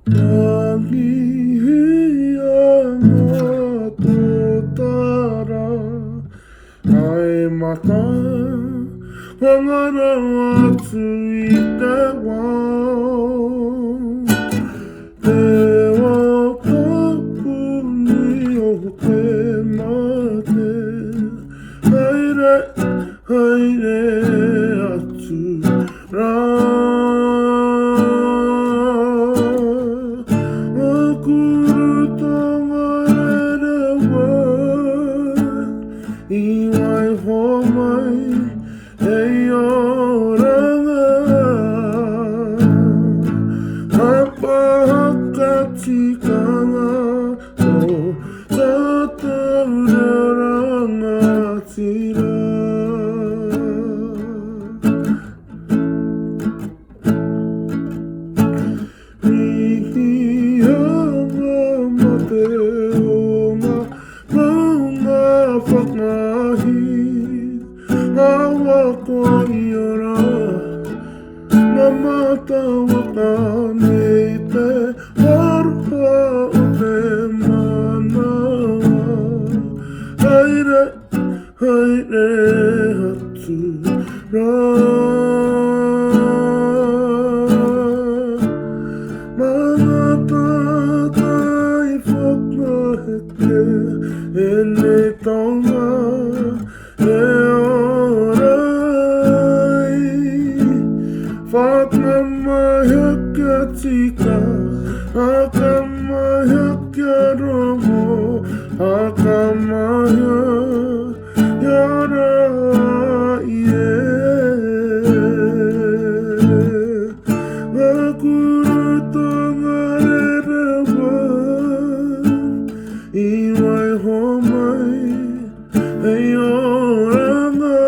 Tangihia ngā tōtara ai mata wangara atu i te wao te wao kapuni o te mate haere atu rā Iwai homai hei oranga Hapa haka tikanga o tātauraranga tira Rihianga mate o ngā maunga whakmahi Awa ko i ora Mamata waka nei te harha o te manawa Haere hatu rā Mana tata i whakaheke e nei taunga e orai Whaka mahia kia tika Haka mahia kia rongo Haka mahia yara ie Ngā kuru tonga rerewa Iwai homai hei oranga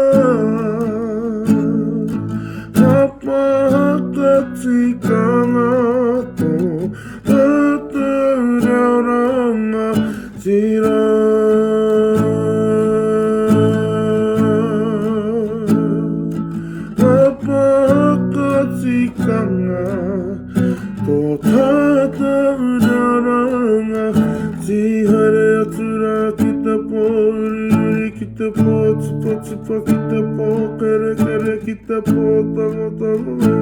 Hapa haka tikanga tō tātauraranga tira Hapa haka tikanga tō tātauraranga Tihare atura ki te pō ururi ki te pō tupa tupa ki te pō kere kere ki te pō tango tango e